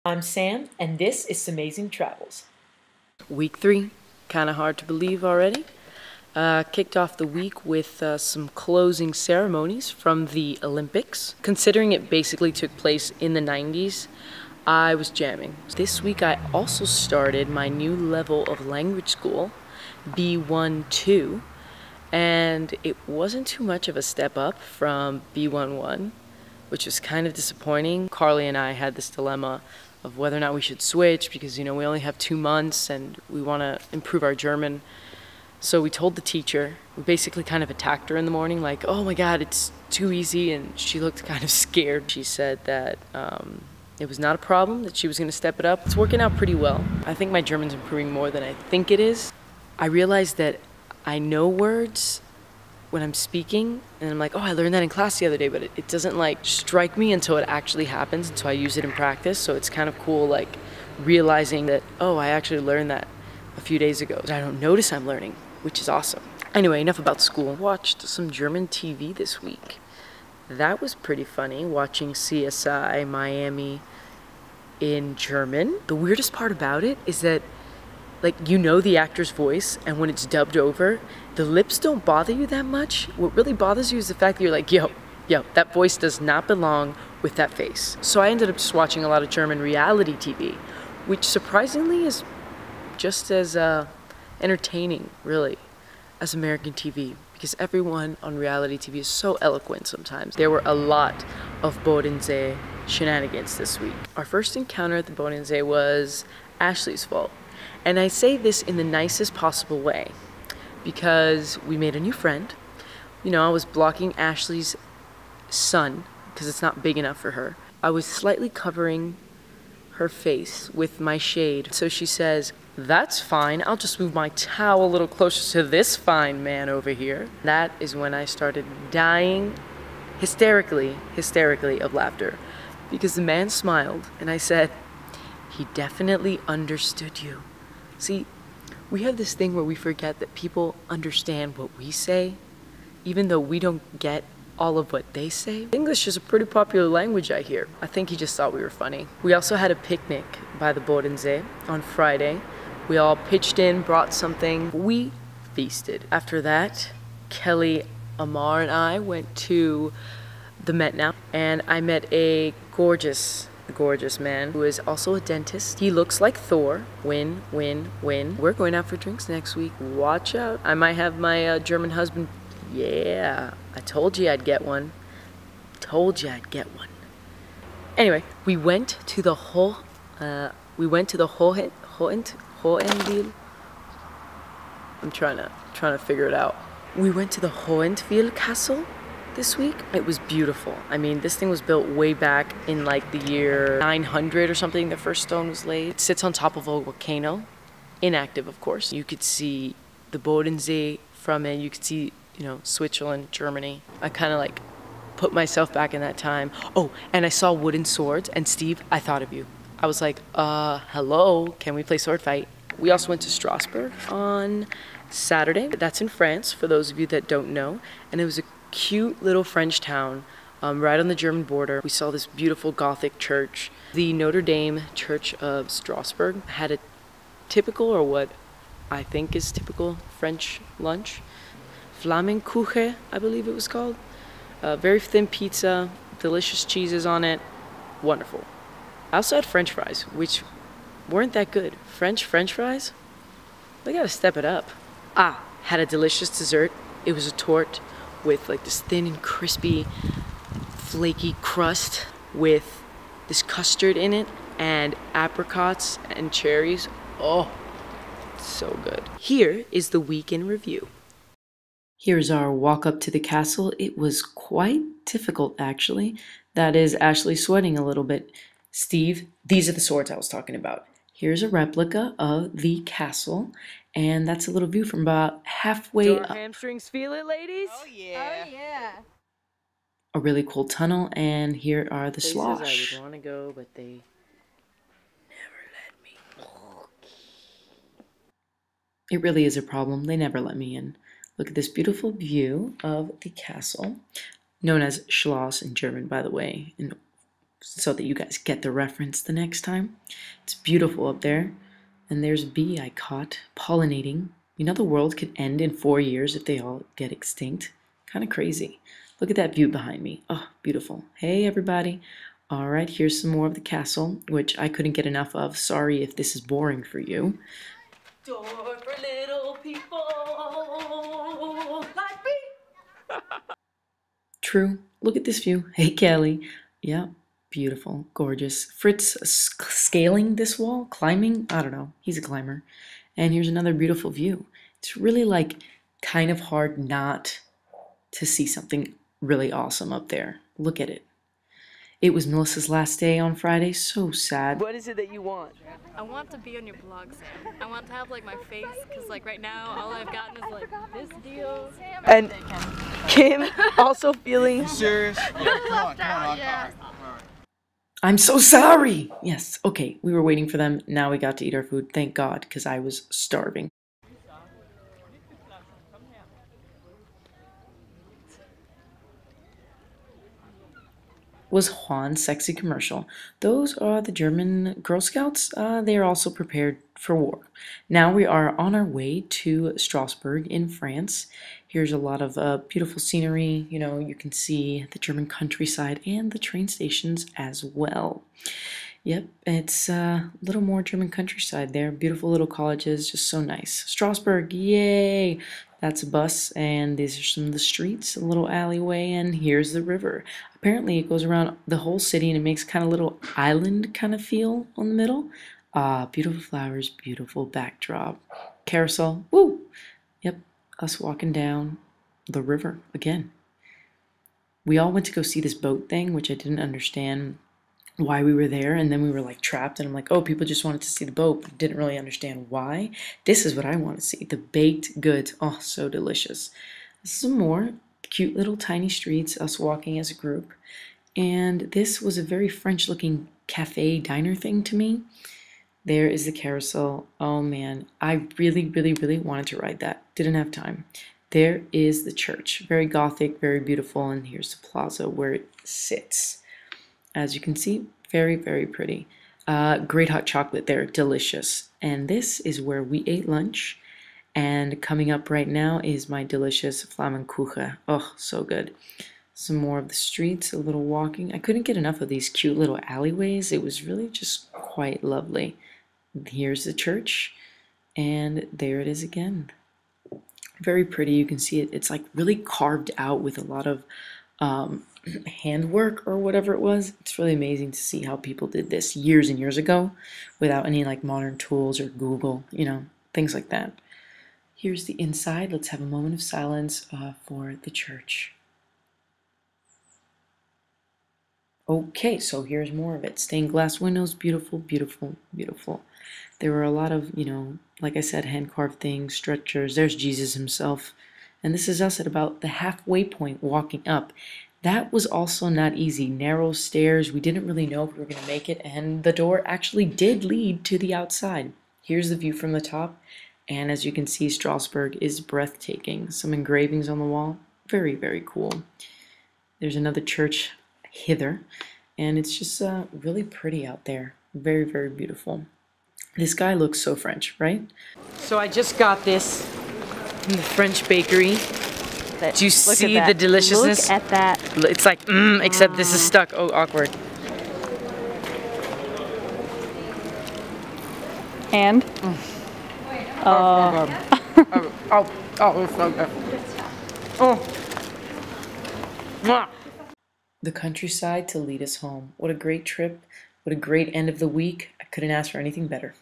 I'm Sam, and this is Amazing Travels. Week 3, kind of hard to believe already. Kicked off the week with some closing ceremonies from the Olympics. Considering it basically took place in the 90s, I was jamming. This week I also started my new level of language school, B1-2, and it wasn't too much of a step up from B1-1, which was kind of disappointing. Carly and I had this dilemma of whether or not we should switch because, you know, we only have 2 months and we want to improve our German. So we told the teacher, we basically kind of attacked her in the morning, like, oh my God, it's too easy, and she looked kind of scared. She said that it was not a problem, that she was going to step it up. It's working out pretty well. I think my German's improving more than I think it is. I realized that I know words when I'm speaking, and I'm like, oh, I learned that in class the other day, but it doesn't like strike me until it actually happens, and so I use it in practice. So it's kind of cool, like realizing that, oh, I actually learned that a few days ago. I don't notice I'm learning, which is awesome. Anyway, enough about school. Watched some German TV this week. That was pretty funny, watching CSI Miami in German. The weirdest part about it is that, like, you know the actor's voice, and when it's dubbed over, the lips don't bother you that much. What really bothers you is the fact that you're like, yo, that voice does not belong with that face. So I ended up just watching a lot of German reality TV, which surprisingly is just as entertaining, really, as American TV, because everyone on reality TV is so eloquent sometimes. There were a lot of Bodensee shenanigans this week. Our first encounter at the Bodensee was Ashley's fault. And I say this in the nicest possible way, because we made a new friend. You know, I was blocking Ashley's sun, because it's not big enough for her. I was slightly covering her face with my shade. So she says, that's fine, I'll just move my towel a little closer to this fine man over here. That is when I started dying hysterically of laughter, because the man smiled and I said, he definitely understood you. See, we have this thing where we forget that people understand what we say, even though we don't get all of what they say. English is a pretty popular language, I hear. I think he just thought we were funny. We also had a picnic by the Bodensee on Friday. We all pitched in, brought something. We feasted. After that, Kelly, Amar, and I went to the Met now, and I met a gorgeous man who is also a dentist. He looks like Thor. Win. We're going out for drinks next week. Watch out. I might have my German husband. Yeah, I told you I'd get one. Anyway, we went to the Hohentwiel. I'm trying to figure it out. We went to the Hohentwiel Castle this week. It was beautiful. I mean, this thing was built way back in like the year 900 or something. The first stone was laid. It sits on top of a volcano, inactive of course. You could see the Bodensee from it. You could see, you know, Switzerland, Germany. I kind of like put myself back in that time. Oh, and I saw wooden swords, and Steve, I thought of you. I was like, hello, can we play sword fight? We also went to Strasbourg on Saturday. That's in France, for those of you that don't know. And it was a cute little French town right on the German border. We saw this beautiful Gothic church. The Notre Dame Church of Strasbourg had a typical, or what I think is typical, French lunch. Flammkuchen, I believe it was called. Very thin pizza, delicious cheeses on it, wonderful. I also had French fries, which weren't that good. French fries? They gotta step it up. Had a delicious dessert. It was a torte with like this thin and crispy, flaky crust with this custard in it and apricots and cherries. Oh, so good. Here is the week in review. Here's our walk up to the castle. It was quite difficult, actually. That is Ashley sweating a little bit. Steve, these are the swords I was talking about. Here's a replica of the castle, and that's a little view from about halfway up. Hamstrings feel it, ladies? Oh yeah. Oh yeah. A really cool tunnel, and here are the Places slosh. I would want to go, but they never let me. It really is a problem. They never let me in. Look at this beautiful view of the castle, known as Schloss in German, by the way, and so that you guys get the reference the next time. It's beautiful up there. And there's a bee I caught pollinating. You know, the world could end in 4 years if they all get extinct. Kind of crazy. Look at that view behind me. Oh, beautiful. Hey, everybody. All right, here's some more of the castle, which I couldn't get enough of. Sorry if this is boring for you. Door for little people like me. True. Look at this view. Hey, Kelly. Yeah, beautiful, gorgeous. Fritz scaling this wall, climbing. I don't know. He's a climber. And here's another beautiful view. It's really like kind of hard not to see something really awesome up there. Look at it. It was Melissa's last day on Friday. So sad. What is it that you want? I want to be on your blog, Sam. I want to have like my face, because like right now all I've gotten is like this deal. And Kim also feeling serious? Yeah, come on. Yeah. I'm so sorry. Yes. Okay. We were waiting for them. Now we got to eat our food. Thank God, because I was starving. Was Juan's sexy commercial. Those are the German Girl Scouts. They are also prepared for war. Now we are on our way to Strasbourg in France. Here's a lot of beautiful scenery. You know, you can see the German countryside and the train stations as well. Yep, it's a little more German countryside there. Beautiful little colleges, just so nice. Strasbourg, yay! That's a bus, and these are some of the streets, a little alleyway, and here's the river. Apparently it goes around the whole city and it makes kind of little island kind of feel on the middle. Beautiful flowers, beautiful backdrop. Carousel, woo! Yep, us walking down the river again. We all went to go see this boat thing, which I didn't understand why we were there, and then we were like trapped, and I'm like, oh, people just wanted to see the boat, but didn't really understand why. This is what I want to see, the baked goods. Oh, so delicious. Some more cute little tiny streets, us walking as a group, and this was a very French looking cafe diner thing to me. There is the carousel. Oh man, I really wanted to ride that. Didn't have time. There is the church, very gothic, very beautiful, and here's the plaza where it sits. As you can see, very pretty. Great hot chocolate there, delicious. And this is where we ate lunch. And coming up right now is my delicious Flammkuchen. Oh, so good. Some more of the streets, a little walking. I couldn't get enough of these cute little alleyways. It was really just quite lovely. Here's the church, and there it is again. Very pretty. You can see it. It's like really carved out with a lot of handwork or whatever it was. It's really amazing to see how people did this years and years ago without any like modern tools or Google, you know, things like that. Here's the inside. Let's have a moment of silence for the church. Okay, so here's more of it. Stained glass windows, beautiful. There were a lot of, you know, like I said, hand-carved things, structures. There's Jesus himself. And this is us at about the halfway point walking up. That was also not easy. Narrow stairs. We didn't really know if we were going to make it, and the door actually did lead to the outside. Here's the view from the top, and as you can see, Strasbourg is breathtaking. Some engravings on the wall. Very cool. There's another church hither, and it's just really pretty out there. Very beautiful. This guy looks so French, right? So I just got this from the French bakery. Do you see the deliciousness? Look at that. It's like, except this is stuck. Oh, awkward. And? Oh, it's so good. Oh. Mwah. The countryside to lead us home. What a great trip. What a great end of the week. I couldn't ask for anything better.